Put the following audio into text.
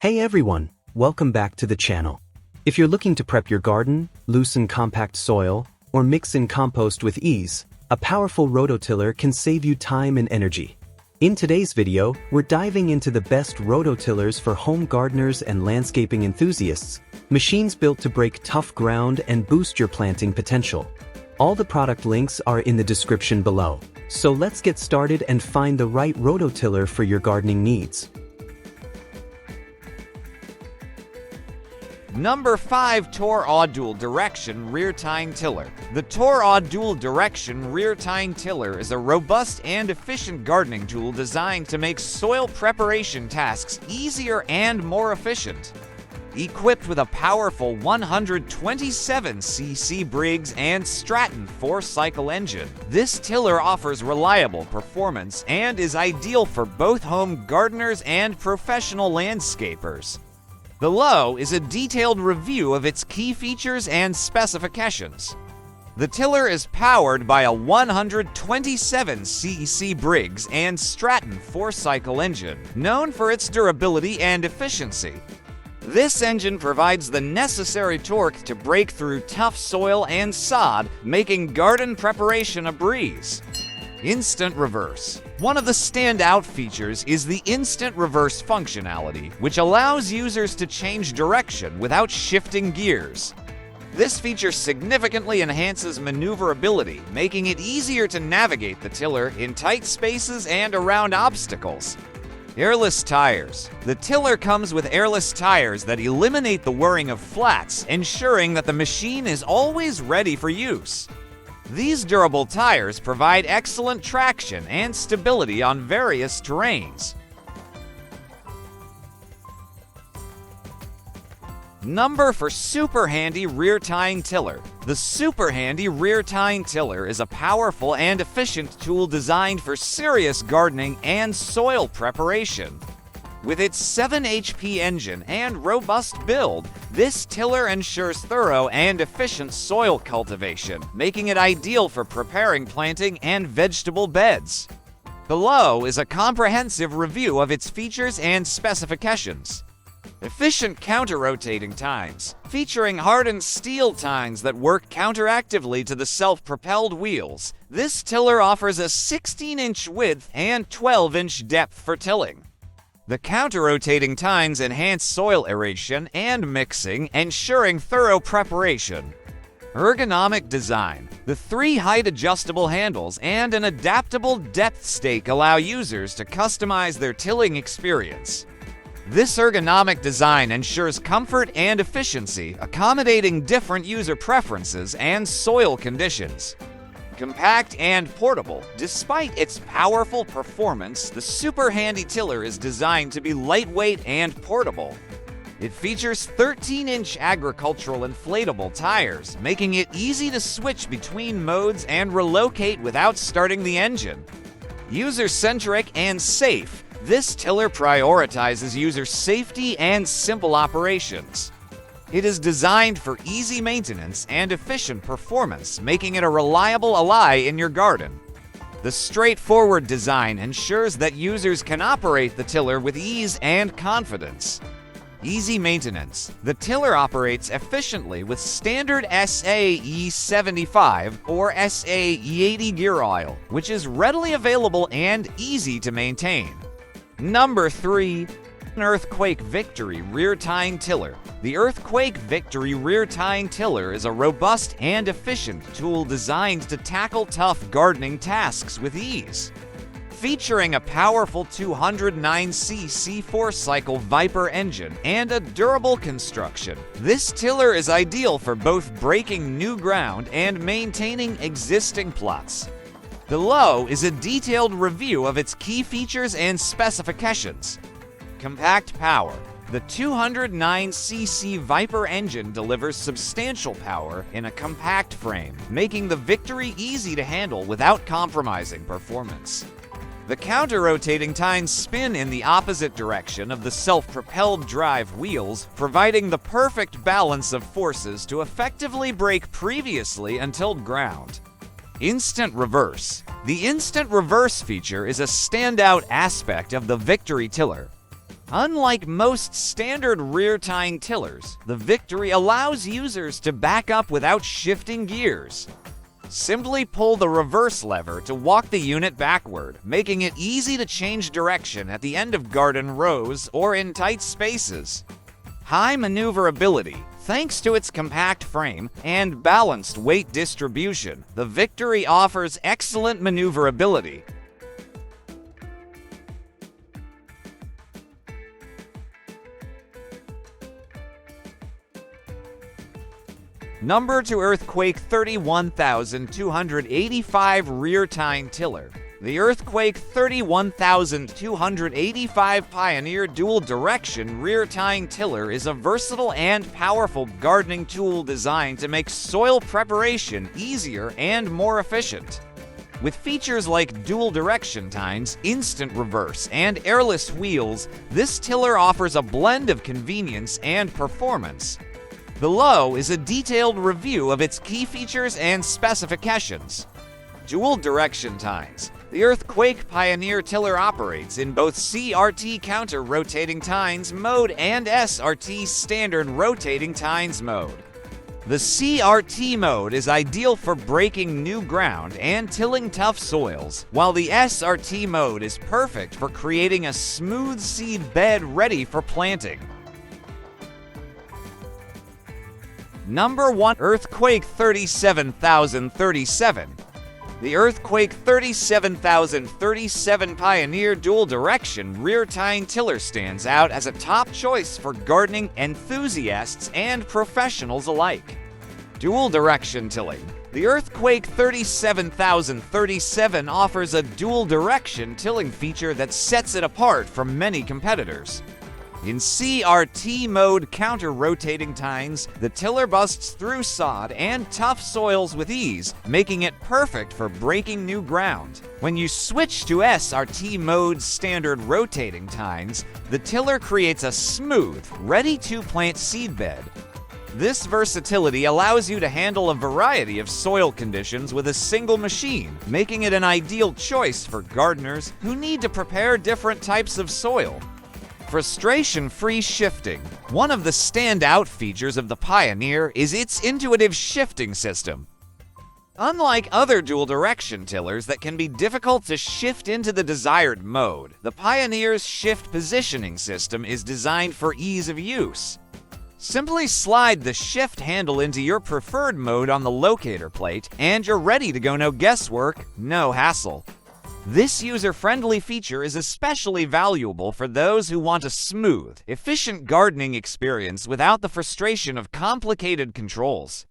Hey everyone, welcome back to the channel. If you're looking to prep your garden, loosen compact soil, or mix in compost with ease, a powerful rototiller can save you time and energy. In today's video, we're diving into the best rototillers for home gardeners and landscaping enthusiasts, machines built to break tough ground and boost your planting potential. All the product links are in the description below, so let's get started and find the right rototiller for your gardening needs. Number 5. TORUEL Dual Direction Rear Tine Tiller. The TORUEL Dual Direction Rear Tine Tiller is a robust and efficient gardening tool designed to make soil preparation tasks easier and more efficient. Equipped with a powerful 127cc Briggs & Stratton 4-cycle engine, this tiller offers reliable performance and is ideal for both home gardeners and professional landscapers. Below is a detailed review of its key features and specifications. The tiller is powered by a 127cc Briggs & Stratton 4-cycle engine, known for its durability and efficiency. This engine provides the necessary torque to break through tough soil and sod, making garden preparation a breeze. Instant reverse. One of the standout features is the instant reverse functionality, which allows users to change direction without shifting gears. This feature significantly enhances maneuverability, making it easier to navigate the tiller in tight spaces and around obstacles. Airless tires. The tiller comes with airless tires that eliminate the whirring of flats, ensuring that the machine is always ready for use. These durable tires provide excellent traction and stability on various terrains. Number for Super Handy Rear Tine Tiller. The Super Handy Rear Tine Tiller is a powerful and efficient tool designed for serious gardening and soil preparation. With its 7 HP engine and robust build, this tiller ensures thorough and efficient soil cultivation, making it ideal for preparing planting and vegetable beds. Below is a comprehensive review of its features and specifications. Efficient counter-rotating tines. Featuring hardened steel tines that work counteractively to the self-propelled wheels, this tiller offers a 16-inch width and 12-inch depth for tilling. The counter-rotating tines enhance soil aeration and mixing, ensuring thorough preparation. Ergonomic design. The 3 height-adjustable handles and an adaptable depth stake allow users to customize their tilling experience. This ergonomic design ensures comfort and efficiency, accommodating different user preferences and soil conditions. Compact and portable. Despite its powerful performance, the Super Handy Tiller is designed to be lightweight and portable. It features 13-inch agricultural inflatable tires, making it easy to switch between modes and relocate without starting the engine. User-centric and safe. This tiller prioritizes user safety and simple operations. It is designed for easy maintenance and efficient performance, making it a reliable ally in your garden. The straightforward design ensures that users can operate the tiller with ease and confidence. Easy maintenance. The tiller operates efficiently with standard SAE 75 or SAE 80 gear oil, which is readily available and easy to maintain. Number 3. Earthquake Victory Rear Tine Tiller. The Earthquake Victory Rear Tine Tiller is a robust and efficient tool designed to tackle tough gardening tasks with ease. Featuring a powerful 209cc 4-cycle Viper engine and a durable construction, this tiller is ideal for both breaking new ground and maintaining existing plots. Below is a detailed review of its key features and specifications. Compact power. The 209cc Viper engine delivers substantial power in a compact frame, making the Victory easy to handle without compromising performance. The counter-rotating tines spin in the opposite direction of the self-propelled drive wheels, providing the perfect balance of forces to effectively break previously untilled ground. Instant reverse. The instant reverse feature is a standout aspect of the Victory tiller. Unlike most standard rear-tying tillers, the Victory allows users to back up without shifting gears. Simply pull the reverse lever to walk the unit backward, making it easy to change direction at the end of garden rows or in tight spaces. High maneuverability. Thanks to its compact frame and balanced weight distribution, the Victory offers excellent maneuverability. Number 2, Earthquake 31285 Rear-Tying Tiller. The Earthquake 31285 Pioneer Dual Direction Rear-Tying Tiller is a versatile and powerful gardening tool designed to make soil preparation easier and more efficient. With features like dual direction tines, instant reverse, and airless wheels, this tiller offers a blend of convenience and performance. Below is a detailed review of its key features and specifications. Dual direction tines. The Earthquake Pioneer Tiller operates in both CRT counter-rotating tines mode and SRT standard rotating tines mode. The CRT mode is ideal for breaking new ground and tilling tough soils, while the SRT mode is perfect for creating a smooth seed bed ready for planting. Number 1, Earthquake 37037. The Earthquake 37037 Pioneer Dual Direction Rear-Tying Tiller stands out as a top choice for gardening enthusiasts and professionals alike. Dual direction tilling. The Earthquake 37037 offers a dual direction tilling feature that sets it apart from many competitors. In CRT mode counter-rotating tines, the tiller busts through sod and tough soils with ease, making it perfect for breaking new ground. When you switch to SRT mode standard rotating tines, the tiller creates a smooth, ready-to-plant seedbed. This versatility allows you to handle a variety of soil conditions with a single machine, making it an ideal choice for gardeners who need to prepare different types of soil. Frustration-free shifting. One of the standout features of the Pioneer is its intuitive shifting system. Unlike other dual-direction tillers that can be difficult to shift into the desired mode, the Pioneer's shift positioning system is designed for ease of use. Simply slide the shift handle into your preferred mode on the locator plate, and you're ready to go. No guesswork, no hassle. This user-friendly feature is especially valuable for those who want a smooth, efficient gardening experience without the frustration of complicated controls.